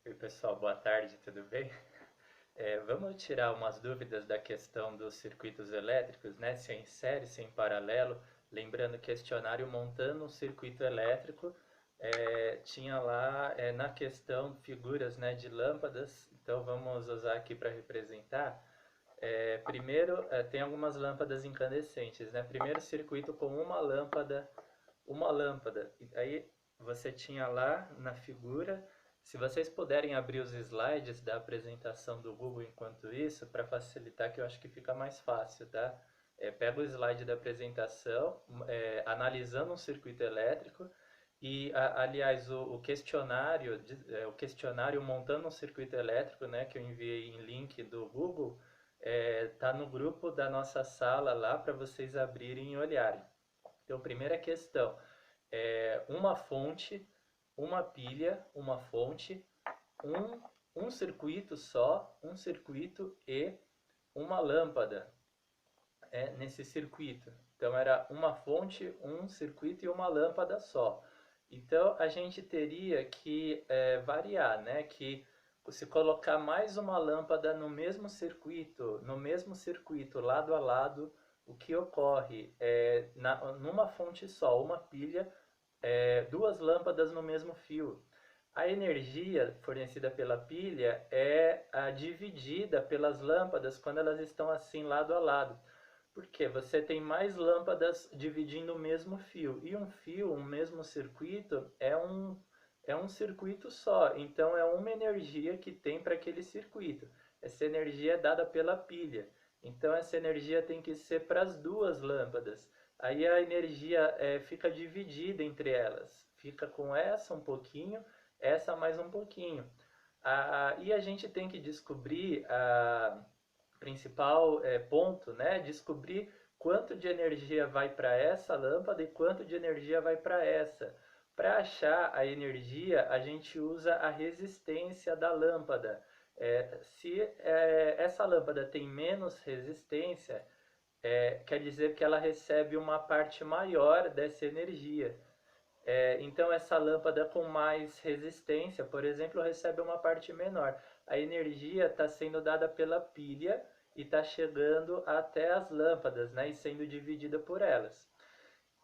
Oi, pessoal, boa tarde, tudo bem? Vamos tirar umas dúvidas da questão dos circuitos elétricos, né? Se é em série, se é em paralelo. Lembrando, questionário montando um circuito elétrico, tinha lá na questão figuras, né, de lâmpadas, então vamos usar aqui para representar. Primeiro, tem algumas lâmpadas incandescentes, né? Primeiro circuito com uma lâmpada. E aí você tinha lá na figura, se vocês puderem abrir os slides da apresentação do Google enquanto isso, para facilitar, que eu acho que fica mais fácil, tá? Pega o slide da apresentação, analisando um circuito elétrico e, aliás, o questionário, o questionário montando um circuito elétrico, né, que eu enviei em link do Google, tá no grupo da nossa sala lá para vocês abrirem e olharem. Então, primeira questão, uma fonte, uma pilha, uma fonte, um circuito só, um circuito e uma lâmpada nesse circuito. Então era uma fonte, um circuito e uma lâmpada só. Então a gente teria que variar, né? Que se colocar mais uma lâmpada no mesmo circuito, lado a lado, o que ocorre numa fonte só, uma pilha, duas lâmpadas no mesmo fio. A energia fornecida pela pilha é dividida pelas lâmpadas quando elas estão assim lado a lado. Porque você tem mais lâmpadas dividindo o mesmo fio. E um fio, um mesmo circuito, é um circuito só. Então é uma energia que tem para aquele circuito. Essa energia é dada pela pilha. Então essa energia tem que ser para as duas lâmpadas. Aí a energia fica dividida entre elas. Fica com essa um pouquinho, essa mais um pouquinho. E a gente tem que descobrir principal ponto, né? Descobrir quanto de energia vai para essa lâmpada e quanto de energia vai para essa. Para achar a energia, a gente usa a resistência da lâmpada. Se essa lâmpada tem menos resistência, quer dizer que ela recebe uma parte maior dessa energia. Então, essa lâmpada com mais resistência, por exemplo, recebe uma parte menor. A energia está sendo dada pela pilha e está chegando até as lâmpadas, né, e sendo dividida por elas.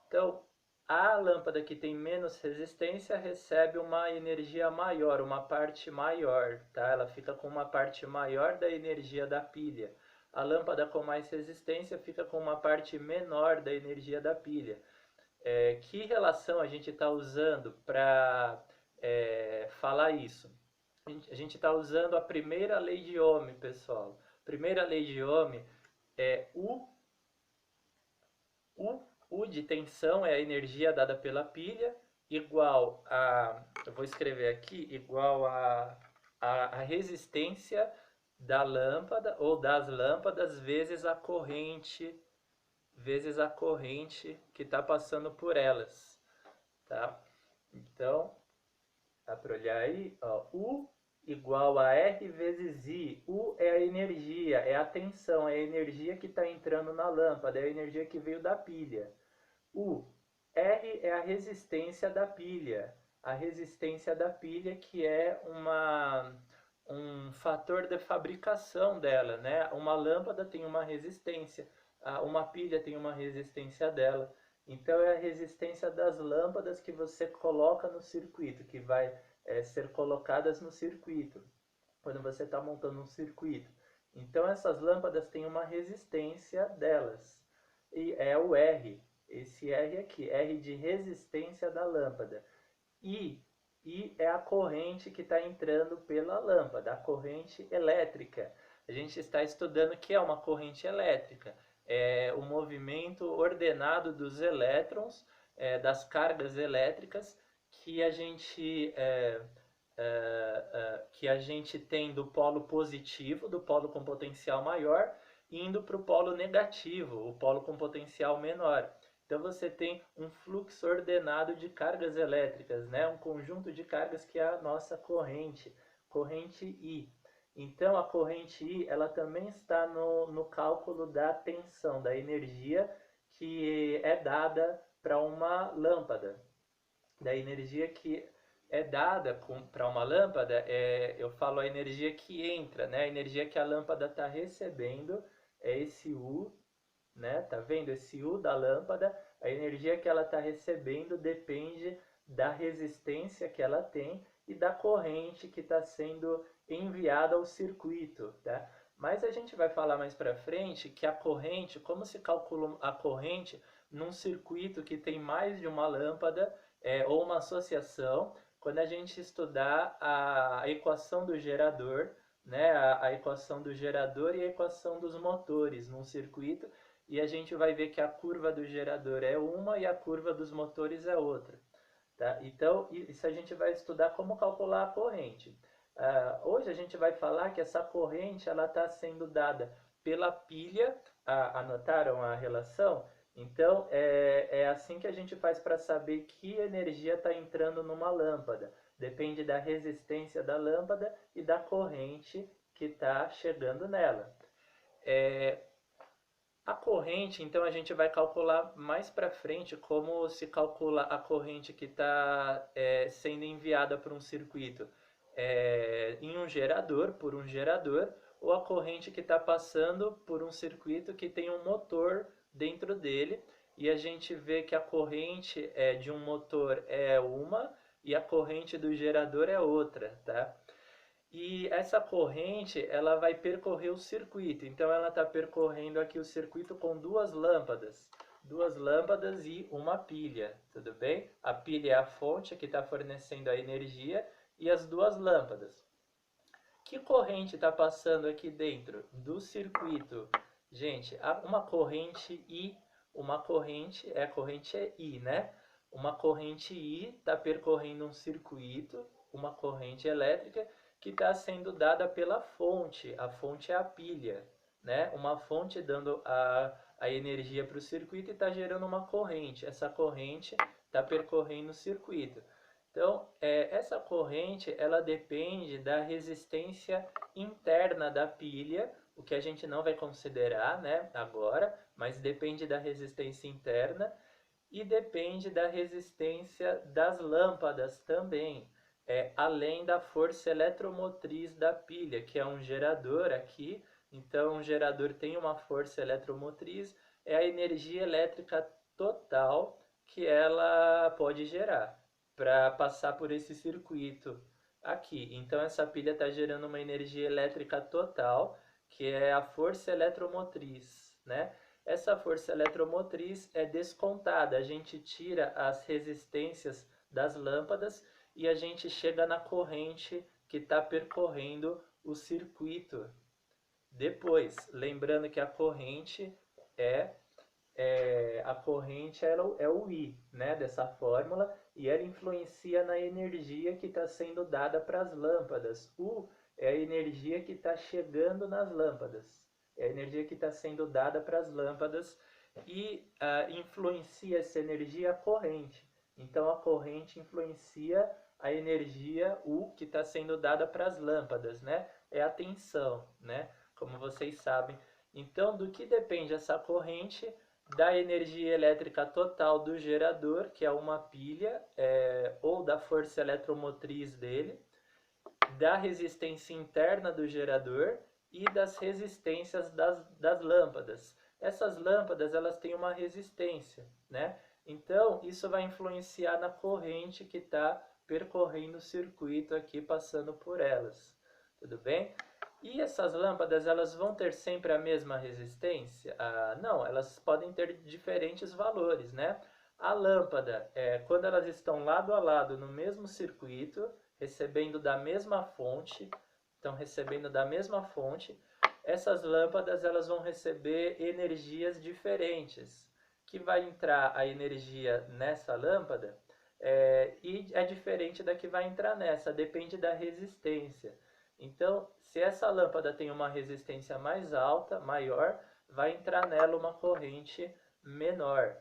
Então, a lâmpada que tem menos resistência recebe uma energia maior, uma parte maior, tá? Ela fica com uma parte maior da energia da pilha. A lâmpada com mais resistência fica com uma parte menor da energia da pilha. Que relação a gente está usando para falar isso? A gente está usando a primeira lei de Ohm, pessoal. Primeira lei de Ohm é U de tensão é a energia dada pela pilha, igual a, eu vou escrever aqui, igual a resistência da lâmpada ou das lâmpadas vezes a corrente que está passando por elas, tá? Então, dá para olhar aí, ó, U igual a R vezes I. U é a energia, é a tensão, é a energia que está entrando na lâmpada, é a energia que veio da pilha. U. R é a resistência da pilha. A resistência da pilha que é um fator de fabricação dela, né? Uma lâmpada tem uma resistência, uma pilha tem uma resistência dela. Então é a resistência das lâmpadas que você coloca no circuito, que vai ser colocadas no circuito, quando você está montando um circuito. Então essas lâmpadas têm uma resistência delas, e é o R, esse R aqui, R de resistência da lâmpada. I, I é a corrente que está entrando pela lâmpada, a corrente elétrica. A gente está estudando o que é uma corrente elétrica. É o movimento ordenado dos elétrons, das cargas elétricas que que a gente tem do polo positivo, do polo com potencial maior, indo para o polo negativo, o polo com potencial menor. Então você tem um fluxo ordenado de cargas elétricas, né? Um conjunto de cargas que é a nossa corrente I. Então a corrente I ela também está no cálculo da tensão, da energia que é dada para uma lâmpada, da energia é dada para uma lâmpada, eu falo a energia que entra, né? A energia que a lâmpada está recebendo é esse U, né? Tá vendo? Esse U da lâmpada, a energia que ela está recebendo depende da resistência que ela tem e da corrente que está sendo enviada ao circuito, tá? Mas a gente vai falar mais para frente que a corrente, como se calcula a corrente num circuito que tem mais de uma lâmpada ou uma associação, quando a gente estudar a equação do gerador, né, a equação do gerador e a equação dos motores num circuito, e a gente vai ver que a curva do gerador é uma e a curva dos motores é outra. Tá? Então, isso a gente vai estudar como calcular a corrente. Hoje a gente vai falar que essa corrente ela está sendo dada pela pilha. Anotaram a relação? Então, é assim que a gente faz para saber que energia está entrando numa lâmpada. Depende da resistência da lâmpada e da corrente que está chegando nela. A corrente, então a gente vai calcular mais para frente como se calcula a corrente que está sendo enviada por um circuito em um gerador, por um gerador, ou a corrente que está passando por um circuito que tem um motor dentro dele, e a gente vê que a corrente de um motor é uma e a corrente do gerador é outra, tá? E essa corrente, ela vai percorrer o circuito. Então, ela está percorrendo aqui o circuito com duas lâmpadas. Duas lâmpadas e uma pilha, tudo bem? A pilha é a fonte que está fornecendo a energia e as duas lâmpadas. Que corrente está passando aqui dentro do circuito? Gente, uma corrente I, uma corrente, a corrente é I, né? Uma corrente I está percorrendo um circuito, uma corrente elétrica, que está sendo dada pela fonte. A fonte é a pilha, né? Uma fonte dando a energia para o circuito e está gerando uma corrente. Essa corrente está percorrendo o circuito. Então, essa corrente ela depende da resistência interna da pilha, o que a gente não vai considerar, né, agora, mas depende da resistência interna e depende da resistência das lâmpadas também, além da força eletromotriz da pilha, que é um gerador aqui. Então, um gerador tem uma força eletromotriz, é a energia elétrica total que ela pode gerar para passar por esse circuito aqui. Então, essa pilha está gerando uma energia elétrica total, que é a força eletromotriz, né? Essa força eletromotriz é descontada, a gente tira as resistências das lâmpadas e a gente chega na corrente que está percorrendo o circuito. Depois, lembrando que a corrente é o I, né, dessa fórmula, e ela influencia na energia que está sendo dada para as lâmpadas. U é a energia que está chegando nas lâmpadas, é a energia que está sendo dada para as lâmpadas e influencia essa energia a corrente. Então a corrente influencia a energia U que está sendo dada para as lâmpadas, né? É a tensão, né? Como vocês sabem. Então, do que depende essa corrente? Da energia elétrica total do gerador, que é uma pilha, ou da força eletromotriz dele, da resistência interna do gerador e das resistências das lâmpadas. Essas lâmpadas elas têm uma resistência, né? Então, isso vai influenciar na corrente que está percorrendo o circuito aqui, passando por elas. Tudo bem? E essas lâmpadas, elas vão ter sempre a mesma resistência? Não, elas podem ter diferentes valores, né? A lâmpada, quando elas estão lado a lado no mesmo circuito, recebendo da mesma fonte, estão recebendo da mesma fonte, essas lâmpadas elas vão receber energias diferentes, que vai entrar a energia nessa lâmpada e é diferente da que vai entrar nessa, depende da resistência. Então, se essa lâmpada tem uma resistência mais alta, maior, vai entrar nela uma corrente menor.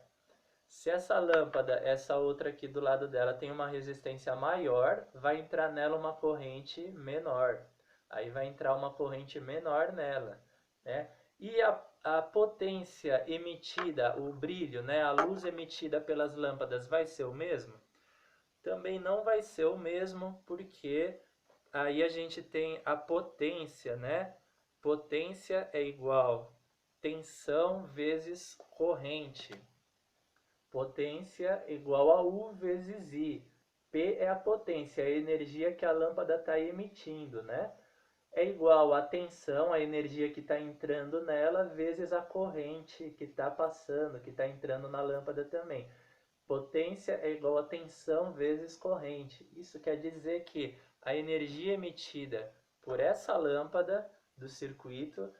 Se essa lâmpada, essa outra aqui do lado dela, tem uma resistência maior, vai entrar nela uma corrente menor. Aí vai entrar uma corrente menor nela, né? E a potência emitida, o brilho, né, a luz emitida pelas lâmpadas vai ser o mesmo? Também não vai ser o mesmo, porque aí a gente tem a potência, né? Potência é igual tensão vezes corrente. Potência igual a U vezes I. P é a potência, a energia que a lâmpada está emitindo, né? É igual a tensão, a energia que está entrando nela, vezes a corrente que está passando, que está entrando na lâmpada também. Potência é igual a tensão vezes corrente. Isso quer dizer que a energia emitida por essa lâmpada do circuito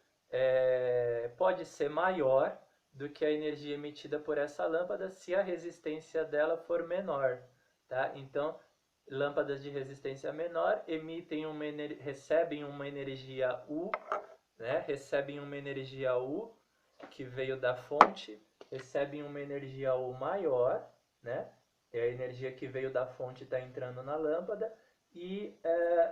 pode ser maior do que a energia emitida por essa lâmpada se a resistência dela for menor. Tá? Então, lâmpadas de resistência menor recebem uma energia U, né? Recebem uma energia U que veio da fonte, recebem uma energia U maior, né? É a energia que veio da fonte está entrando na lâmpada e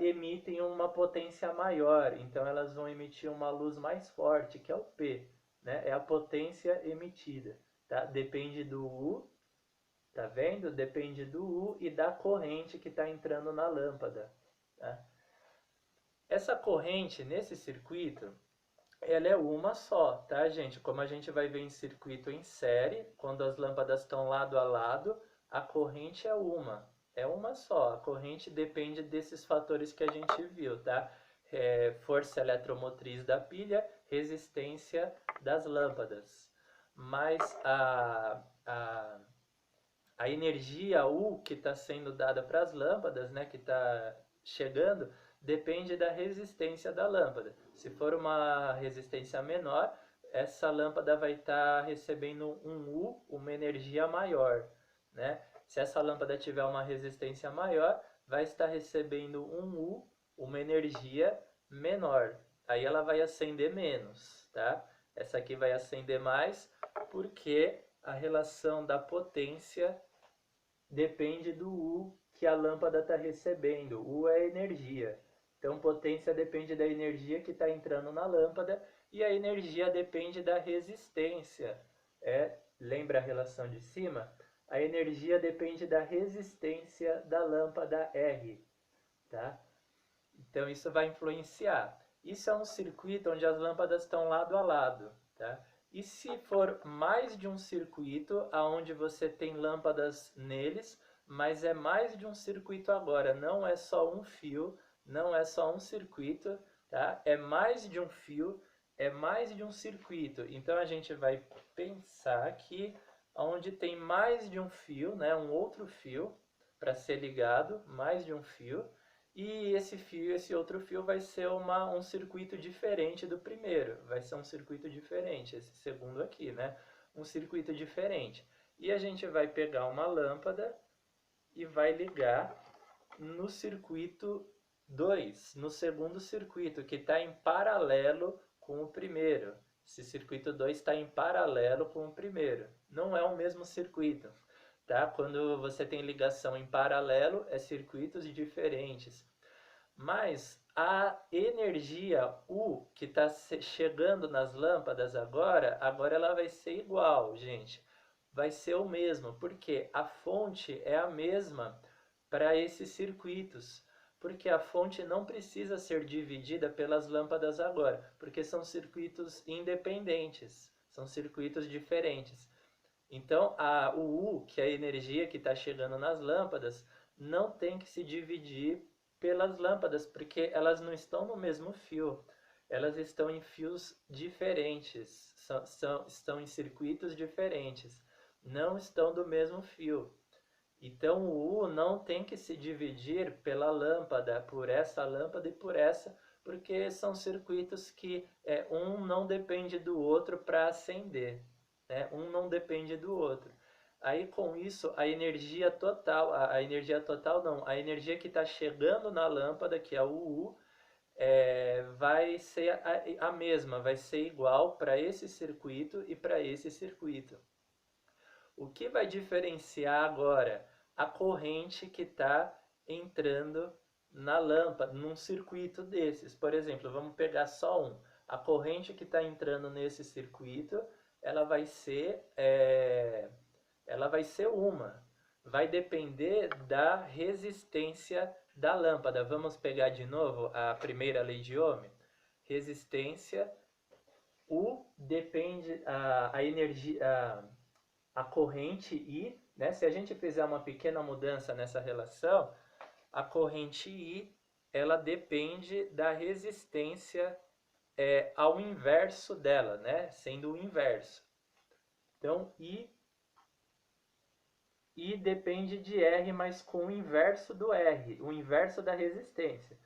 emitem uma potência maior. Então elas vão emitir uma luz mais forte, que é o P, né? É a potência emitida, tá? Depende do U, tá vendo? Depende do U e da corrente que está entrando na lâmpada, tá? Essa corrente nesse circuito, ela é uma só, tá, gente? Como a gente vai ver em circuito em série, quando as lâmpadas estão lado a lado, a corrente é uma só. A corrente depende desses fatores que a gente viu, tá? Força eletromotriz da pilha, resistência das lâmpadas. Mas a energia U que está sendo dada para as lâmpadas, né, que está chegando, depende da resistência da lâmpada. Se for uma resistência menor, essa lâmpada vai estar recebendo um U, uma energia maior, né? Se essa lâmpada tiver uma resistência maior, vai estar recebendo um U, uma energia menor. Aí ela vai acender menos, tá? Essa aqui vai acender mais porque a relação da potência depende do U que a lâmpada está recebendo. U é energia. Então, potência depende da energia que está entrando na lâmpada e a energia depende da resistência. Lembra a relação de cima? A energia depende da resistência da lâmpada R, tá? Então, isso vai influenciar. Isso é um circuito onde as lâmpadas estão lado a lado, tá? E se for mais de um circuito, aonde você tem lâmpadas neles, mas é mais de um circuito agora, não é só um fio, não é só um circuito, tá? É mais de um fio, é mais de um circuito. Então a gente vai pensar que onde tem mais de um fio, né, um outro fio para ser ligado, mais de um fio, e esse fio, esse outro fio vai ser um circuito diferente do primeiro. Vai ser um circuito diferente, esse segundo aqui, né? Um circuito diferente. E a gente vai pegar uma lâmpada e vai ligar no circuito 2, no segundo circuito, que está em paralelo com o primeiro. Esse circuito 2 está em paralelo com o primeiro. Não é o mesmo circuito. Tá? Quando você tem ligação em paralelo, é circuitos diferentes. Mas a energia U que está chegando nas lâmpadas agora ela vai ser igual, gente. Vai ser o mesmo, porque a fonte é a mesma para esses circuitos. Porque a fonte não precisa ser dividida pelas lâmpadas agora, porque são circuitos independentes, são circuitos diferentes. Então, o U, que é a energia que está chegando nas lâmpadas, não tem que se dividir pelas lâmpadas, porque elas não estão no mesmo fio. Elas estão em fios diferentes, estão em circuitos diferentes, não estão do mesmo fio. Então, o U não tem que se dividir pela lâmpada, por essa lâmpada e por essa, porque são circuitos que um não depende do outro para acender, né? Um não depende do outro. Aí com isso a energia total, a energia total não, a energia que está chegando na lâmpada, que é o U, vai ser a mesma, vai ser igual para esse circuito e para esse circuito. O que vai diferenciar agora? A corrente que está entrando na lâmpada, num circuito desses. Por exemplo, vamos pegar só um. A corrente que está entrando nesse circuito, ela vai ser uma. vai depender da resistência da lâmpada. Vamos pegar de novo a primeira lei de Ohm? Resistência, U depende a energia, a corrente I, né? Se a gente fizer uma pequena mudança nessa relação, a corrente I ela depende da resistência ao inverso dela, né? Sendo o inverso. Então, I depende de R, mas com o inverso do R, o inverso da resistência.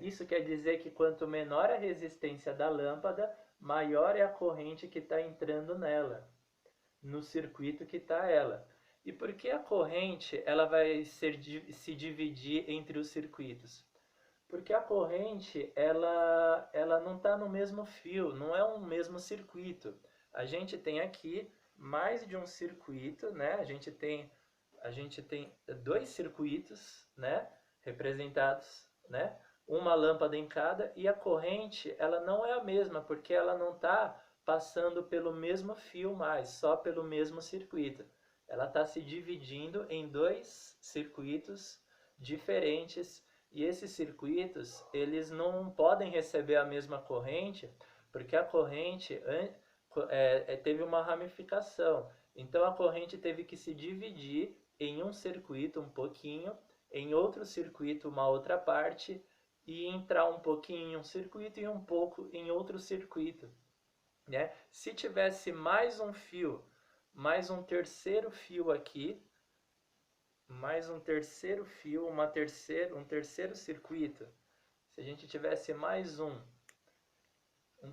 Isso quer dizer que quanto menor a resistência da lâmpada, maior é a corrente que está entrando nela, no circuito que está ela. E por que a corrente ela vai se dividir entre os circuitos? Porque a corrente ela não está no mesmo fio, não é um mesmo circuito. A gente tem aqui mais de um circuito, né? A gente tem dois circuitos, né? Representados, né? Uma lâmpada em cada, e a corrente ela não é a mesma, porque ela não está passando pelo mesmo fio mais, só pelo mesmo circuito. Ela está se dividindo em dois circuitos diferentes, e esses circuitos eles não podem receber a mesma corrente, porque a corrente teve uma ramificação. Então a corrente teve que se dividir em um circuito um pouquinho, em outro circuito uma outra parte, e entrar um pouquinho em um circuito e um pouco em outro circuito, né? Se tivesse mais um fio, mais um terceiro fio aqui, mais um terceiro fio, um terceiro circuito, se a gente tivesse mais um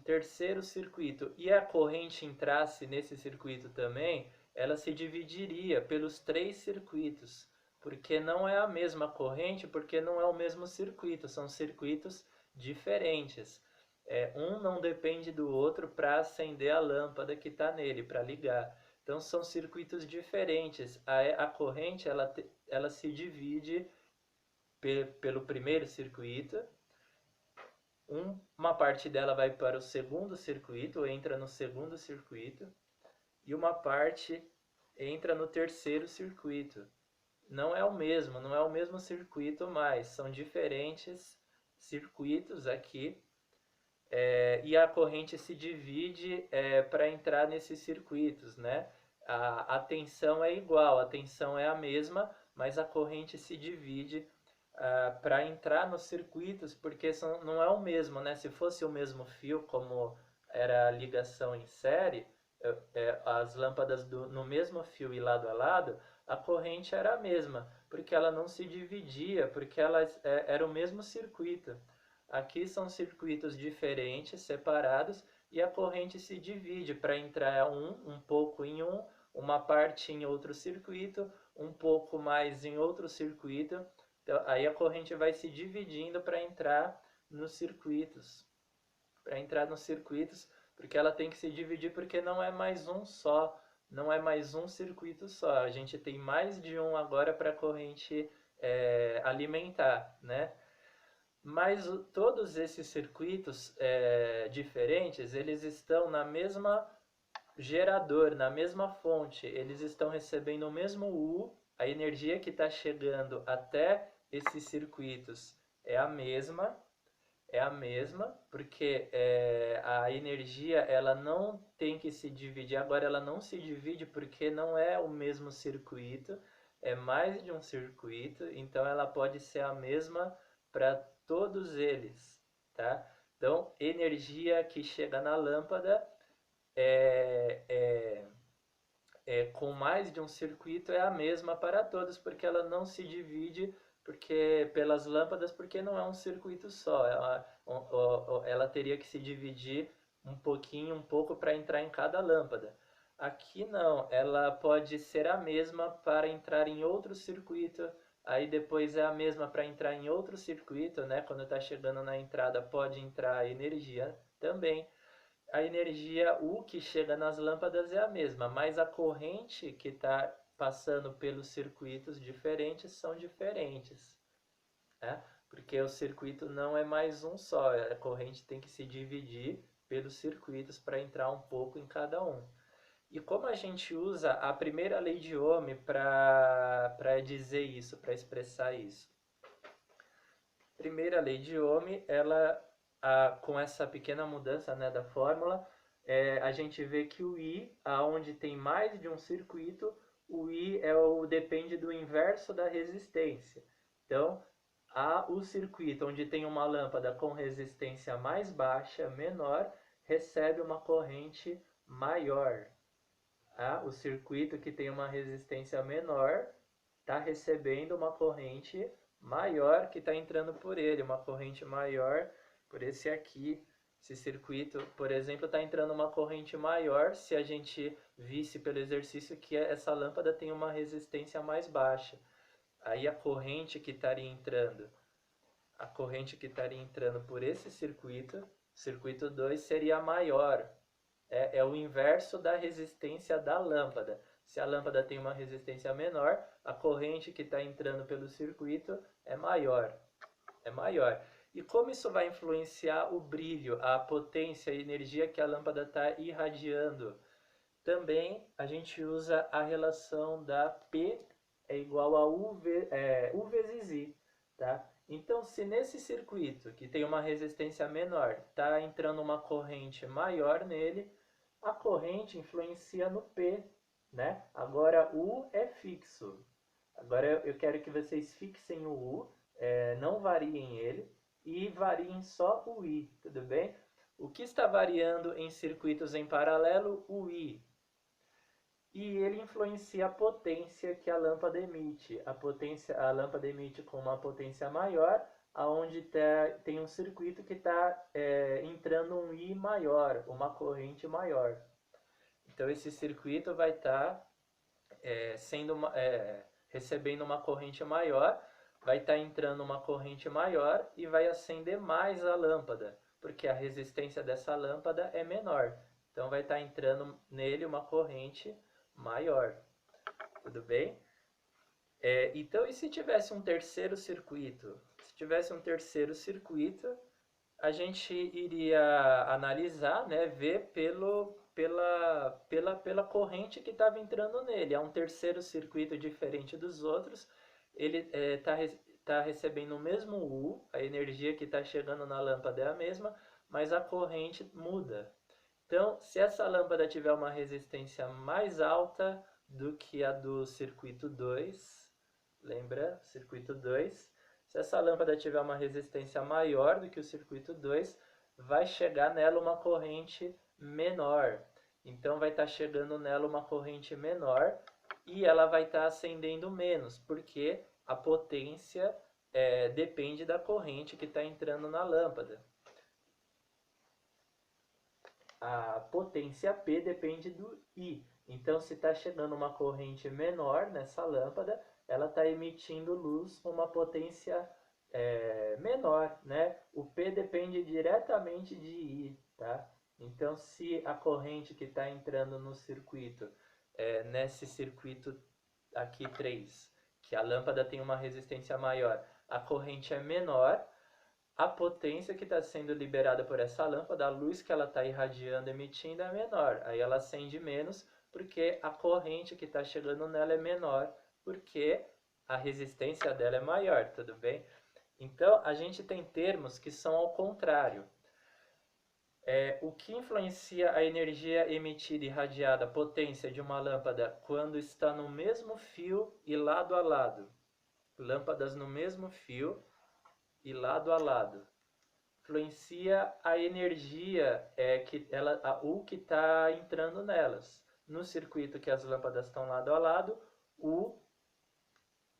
terceiro circuito e a corrente entrasse nesse circuito também, ela se dividiria pelos três circuitos, porque não é a mesma corrente, porque não é o mesmo circuito, são circuitos diferentes. Um não depende do outro para acender a lâmpada que está nele, para ligar. Então são circuitos diferentes. A corrente ela se divide pelo primeiro circuito, uma parte dela vai para o segundo circuito, ou entra no segundo circuito, e uma parte entra no terceiro circuito. Não é o mesmo circuito mais, são diferentes circuitos aqui, e a corrente se divide para entrar nesses circuitos, né? A tensão é igual, a tensão é a mesma, mas a corrente se divide para entrar nos circuitos, porque não é o mesmo, né? Se fosse o mesmo fio, como era a ligação em série, as lâmpadas no mesmo fio e lado a lado, a corrente era a mesma, porque ela não se dividia, porque elas era o mesmo circuito. Aqui são circuitos diferentes, separados, e a corrente se divide para entrar um pouco em uma parte em outro circuito, um pouco mais em outro circuito. Então, aí a corrente vai se dividindo para entrar nos circuitos. Para entrar nos circuitos, porque ela tem que se dividir, porque não é mais um só, não é mais um circuito só. A gente tem mais de um agora para a corrente alimentar, né? Mas todos esses circuitos diferentes, eles estão na mesma gerador, na mesma fonte, eles estão recebendo o mesmo U, a energia que está chegando até esses circuitos é a mesma, porque a energia ela não tem que se dividir, agora ela não se divide porque não é o mesmo circuito, é mais de um circuito, então ela pode ser a mesma para todos eles, tá? Então, energia que chega na lâmpada com mais de um circuito é a mesma para todos, porque ela não se divide pelas lâmpadas, porque não é um circuito só. Ela teria que se dividir um pouco para entrar em cada lâmpada. Aqui não, ela pode ser a mesma para entrar em outro circuito, aí depois é a mesma para entrar em outro circuito, né? Quando está chegando na entrada pode entrar a energia também. A energia U que chega nas lâmpadas é a mesma, mas a corrente que está passando pelos circuitos diferentes são diferentes, né? Porque o circuito não é mais um só, a corrente tem que se dividir pelos circuitos para entrar um pouco em cada um. E como a gente usa a primeira lei de Ohm para dizer isso, para expressar isso? Primeira lei de Ohm, com essa pequena mudança, né, da fórmula, a gente vê que o I, aonde tem mais de um circuito, o I depende do inverso da resistência. Então, o circuito onde tem uma lâmpada com resistência mais baixa, menor, recebe uma corrente maior. O circuito que tem uma resistência menor está recebendo uma corrente maior que está entrando por ele, uma corrente maior por esse aqui. Esse circuito, por exemplo, está entrando uma corrente maior se a gente visse pelo exercício que essa lâmpada tem uma resistência mais baixa. Aí a corrente que estaria entrando por esse circuito 2, seria maior. É o inverso da resistência da lâmpada. Se a lâmpada tem uma resistência menor, a corrente que está entrando pelo circuito é maior. E como isso vai influenciar o brilho, a potência, a energia que a lâmpada está irradiando? Também a gente usa a relação da P é igual a U vezes I. Tá? Então, se nesse circuito, que tem uma resistência menor, está entrando uma corrente maior nele, a corrente influencia no P, né? Agora, U é fixo. Agora, eu quero que vocês fixem o U, não variem ele, e variem só o I, tudo bem? O que está variando em circuitos em paralelo? O I. E ele influencia a potência que a lâmpada emite. A lâmpada emite com uma potência maior, aonde tem um circuito que está entrando um I maior, uma corrente maior. Então esse circuito vai estar recebendo uma corrente maior, vai estar entrando uma corrente maior e vai acender mais a lâmpada, porque a resistência dessa lâmpada é menor. Então vai estar entrando nele uma corrente maior. Tudo bem? Então, e se tivesse um terceiro circuito? Se tivesse um terceiro circuito, a gente iria analisar, né, ver pela corrente que estava entrando nele. É um terceiro circuito diferente dos outros. Ele está recebendo o mesmo U, a energia que está chegando na lâmpada é a mesma, mas a corrente muda. Então, se essa lâmpada tiver uma resistência mais alta do que a do circuito 2, lembra? Circuito 2. Se essa lâmpada tiver uma resistência maior do que o circuito 2, vai chegar nela uma corrente menor. Então, vai estar chegando nela uma corrente menor e ela vai estar acendendo menos, porque a potência depende da corrente que está entrando na lâmpada. A potência P depende do I. Então, se está chegando uma corrente menor nessa lâmpada, ela está emitindo luz com uma potência menor, né? O P depende diretamente de I, tá? Então, se a corrente que está entrando no circuito, nesse circuito aqui 3, que a lâmpada tem uma resistência maior, a corrente é menor, a potência que está sendo liberada por essa lâmpada, a luz que ela está irradiando, emitindo, é menor. Aí ela acende menos porque a corrente que está chegando nela é menor, porque a resistência dela é maior, tudo bem? Então, a gente tem termos que são ao contrário. O que influencia a energia emitida e irradiada, a potência de uma lâmpada, quando está no mesmo fio e lado a lado? Lâmpadas no mesmo fio e lado a lado. Influencia a energia U que está entrando nelas. No circuito que as lâmpadas estão lado a lado, U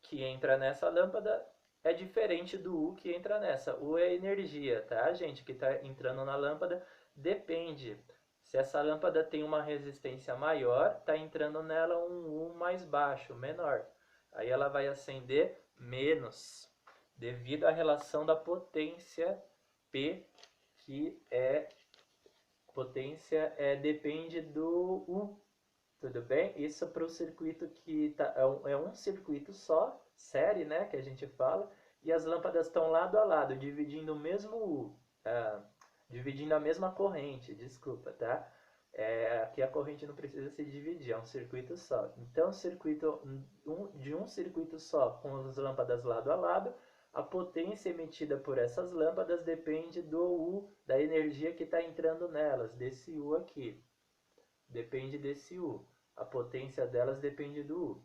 que entra nessa lâmpada é diferente do U que entra nessa. U é energia, tá, gente? Que está entrando na lâmpada depende. Se essa lâmpada tem uma resistência maior, está entrando nela um U mais baixo, menor. Aí ela vai acender menos, devido à relação da potência P, que potência depende do U. Tudo bem? Isso para o circuito que é um circuito só, série, né, que a gente fala, e as lâmpadas estão lado a lado, dividindo o mesmo U, dividindo a mesma corrente, desculpa, tá? Aqui a corrente não precisa se dividir, é um circuito só. Então, de um circuito só, com as lâmpadas lado a lado, a potência emitida por essas lâmpadas depende do U, da energia que está entrando nelas, desse U aqui. Depende desse U. A potência delas depende do U.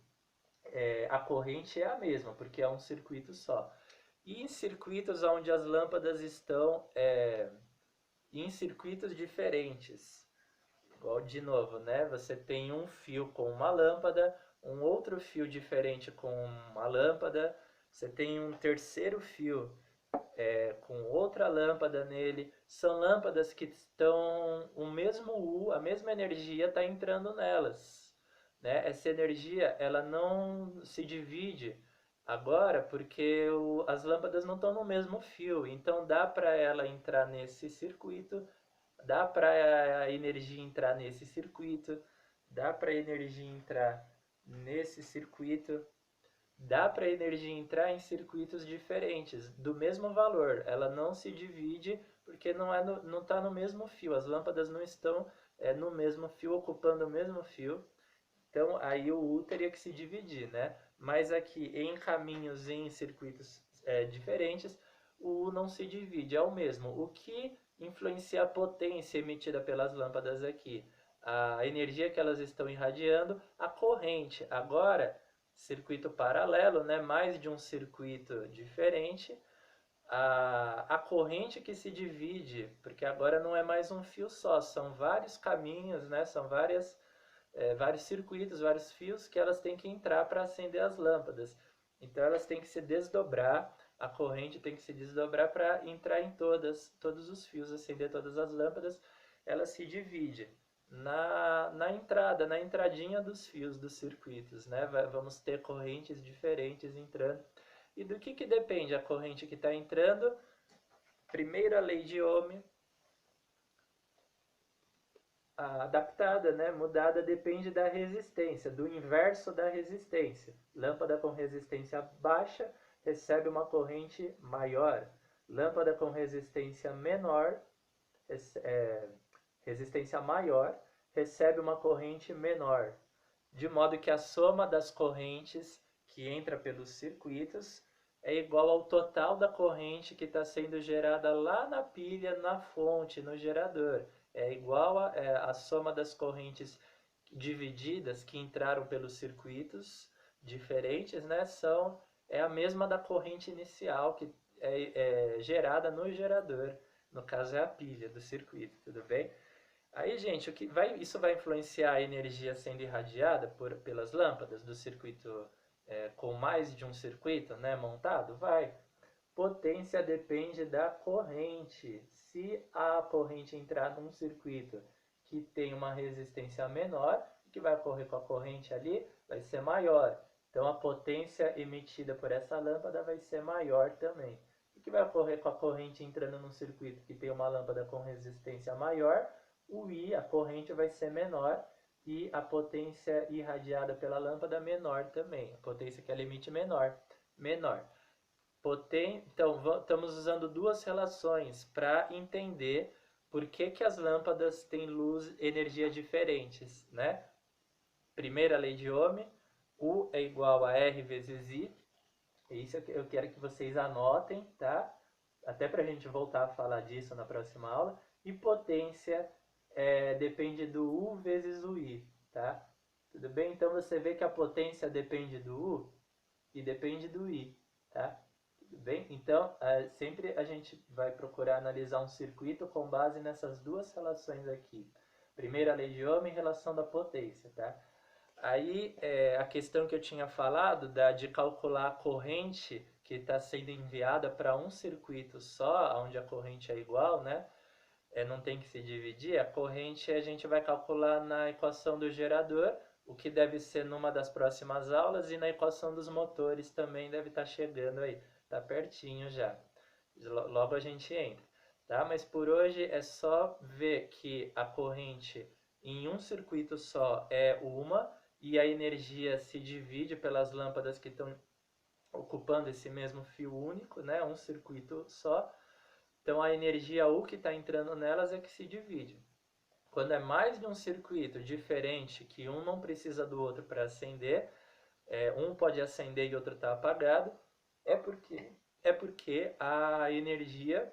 A corrente é a mesma, porque é um circuito só. E em circuitos onde as lâmpadas estão em circuitos diferentes, igual de novo, né? Você tem um fio com uma lâmpada, um outro fio diferente com uma lâmpada, você tem um terceiro fio com outra lâmpada nele. São lâmpadas que estão o mesmo U, a mesma energia está entrando nelas, né? Essa energia ela não se divide agora porque as lâmpadas não estão no mesmo fio, então dá para ela entrar nesse circuito, dá para a energia entrar nesse circuito, dá para a energia entrar nesse circuito, dá para a energia entrar em circuitos diferentes, do mesmo valor. Ela não se divide porque não está no mesmo fio. As lâmpadas não estão no mesmo fio, ocupando o mesmo fio. Então aí o U teria que se dividir, né? Mas aqui em caminhos em circuitos diferentes, o U não se divide, é o mesmo. O que influencia a potência emitida pelas lâmpadas aqui? A energia que elas estão irradiando, a corrente. Agora, circuito paralelo, né? Mais de um circuito diferente. A corrente que se divide, porque agora não é mais um fio só, são vários caminhos, né? São vários circuitos, vários fios que elas têm que entrar para acender as lâmpadas. Então elas têm que se desdobrar, a corrente tem que se desdobrar para entrar em todos os fios, acender todas as lâmpadas. Ela se divide na entrada, na entradinha dos fios dos circuitos, né? Vamos ter correntes diferentes entrando. E do que depende a corrente que está entrando? Primeiro a lei de Ohm, adaptada, né, mudada, depende da resistência, do inverso da resistência. Lâmpada com resistência baixa recebe uma corrente maior. Lâmpada com resistência menor, resistência maior, recebe uma corrente menor. De modo que a soma das correntes que entra pelos circuitos é igual ao total da corrente que está sendo gerada lá na pilha, na fonte, no gerador. É igual a soma das correntes divididas que entraram pelos circuitos diferentes, né? É a mesma da corrente inicial que é gerada no gerador. No caso é a pilha do circuito, tudo bem? Aí, gente, isso vai influenciar a energia sendo irradiada pelas lâmpadas do circuito com mais de um circuito, né, montado? Vai. Potência depende da corrente. Se a corrente entrar num circuito que tem uma resistência menor, o que vai ocorrer com a corrente ali vai ser maior. Então a potência emitida por essa lâmpada vai ser maior também. O que vai ocorrer com a corrente entrando num circuito que tem uma lâmpada com resistência maior? O I, a corrente, vai ser menor e a potência irradiada pela lâmpada menor também. A potência que ela emite menor. Então, estamos usando duas relações para entender por que as lâmpadas têm energia diferentes, né? Primeira lei de Ohm, U é igual a R vezes I. Isso eu quero que vocês anotem, tá? Até para a gente voltar a falar disso na próxima aula. E potência depende do U vezes o I, tá? Tudo bem? Então você vê que a potência depende do U e depende do I, tá? Tudo bem? Então, sempre a gente vai procurar analisar um circuito com base nessas duas relações aqui. Primeira lei de Ohm e relação da potência, tá? Aí, a questão que eu tinha falado de calcular a corrente que está sendo enviada para um circuito só, onde a corrente é igual, né? Não tem que se dividir, a corrente a gente vai calcular na equação do gerador, o que deve ser numa das próximas aulas, e na equação dos motores também deve estar chegando aí, tá pertinho já. Logo a gente entra, tá? Mas por hoje é só ver que a corrente em um circuito só é uma, e a energia se divide pelas lâmpadas que estão ocupando esse mesmo fio único, né? Um circuito só. Então a energia U que está entrando nelas é que se divide. Quando é mais de um circuito diferente, que um não precisa do outro para acender, um pode acender e outro está apagado, é porque a energia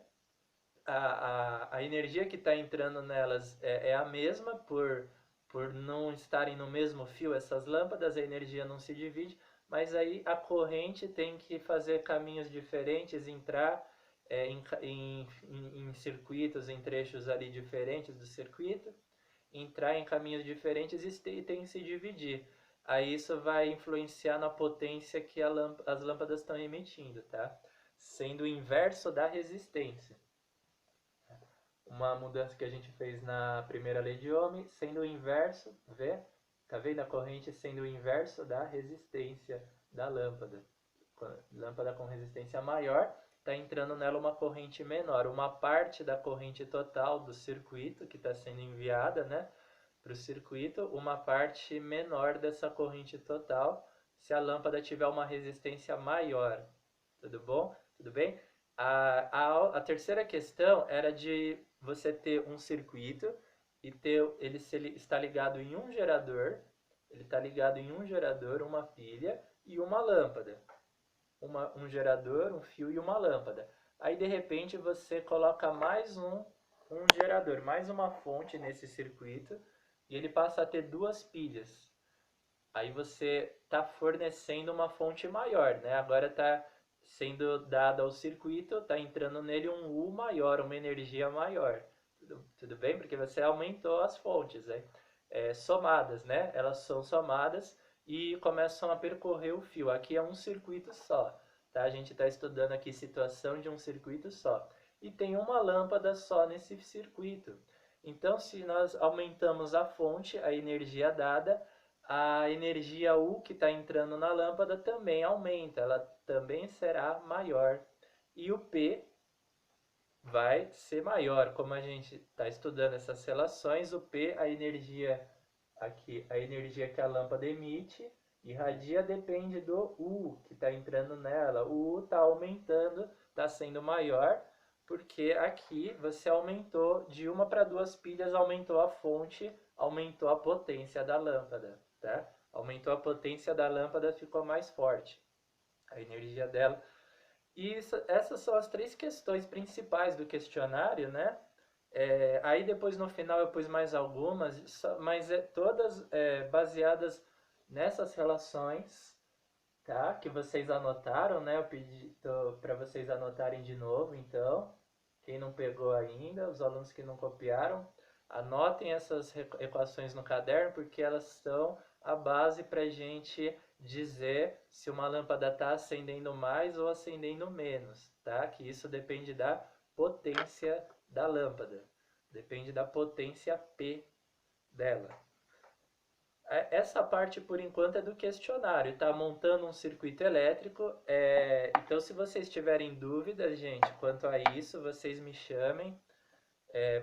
a energia que está entrando nelas é a mesma por não estarem no mesmo fio essas lâmpadas, a energia não se divide, mas aí a corrente tem que fazer caminhos diferentes, entrar em circuitos, em trechos ali diferentes do circuito, entrar em caminhos diferentes e tem que se dividir. Aí isso vai influenciar na potência que as lâmpadas estão emitindo, tá? Sendo o inverso da resistência. Uma mudança que a gente fez na primeira lei de Ohm, sendo o inverso, vê? Tá vendo a corrente sendo o inverso da resistência da lâmpada. Lâmpada com resistência maior, está entrando nela uma corrente menor. Uma parte da corrente total do circuito que está sendo enviada, né, para o circuito, uma parte menor dessa corrente total, se a lâmpada tiver uma resistência maior. Tudo bom? Tudo bem? A terceira questão era de você ter um circuito e ele está ligado em um gerador, ele está ligado em um gerador, uma pilha e uma lâmpada. Um gerador, um fio e uma lâmpada. Aí de repente você coloca mais um gerador, mais uma fonte nesse circuito e ele passa a ter duas pilhas. Aí você está fornecendo uma fonte maior, né? Agora está sendo dada ao circuito, está entrando nele um U maior, uma energia maior. Tudo bem? Porque você aumentou as fontes, né? Somadas, né? Elas são somadas e começam a percorrer o fio. Aqui é um circuito só, tá? A gente está estudando aqui situação de um circuito só. E tem uma lâmpada só nesse circuito. Então, se nós aumentamos a fonte, a energia dada, a energia U que está entrando na lâmpada também aumenta, ela também será maior. E o P vai ser maior. Como a gente está estudando essas relações, o P, a energia aqui, a energia que a lâmpada emite, irradia, depende do U que está entrando nela. O U está aumentando, está sendo maior, porque aqui você aumentou de uma para duas pilhas, aumentou a fonte, aumentou a potência da lâmpada, tá? Aumentou a potência da lâmpada, ficou mais forte a energia dela. E essas são as três questões principais do questionário, né? Aí depois no final eu pus mais algumas, mas todas baseadas nessas relações, tá? Que vocês anotaram, né? Eu pedi para vocês anotarem de novo, então. Quem não pegou ainda, os alunos que não copiaram, anotem essas equações no caderno, porque elas são a base para a gente dizer se uma lâmpada está acendendo mais ou acendendo menos, tá? Que isso depende da potência da lâmpada, depende da potência P dela. Essa parte, por enquanto, é do questionário, tá? Montando um circuito elétrico. Então, se vocês tiverem dúvidas, gente, quanto a isso, vocês me chamem.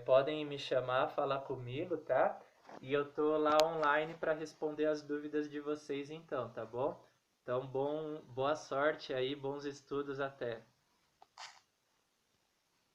Podem me chamar, falar comigo, tá? E eu tô lá online para responder as dúvidas de vocês, então, tá bom? Então, boa sorte aí, bons estudos, até.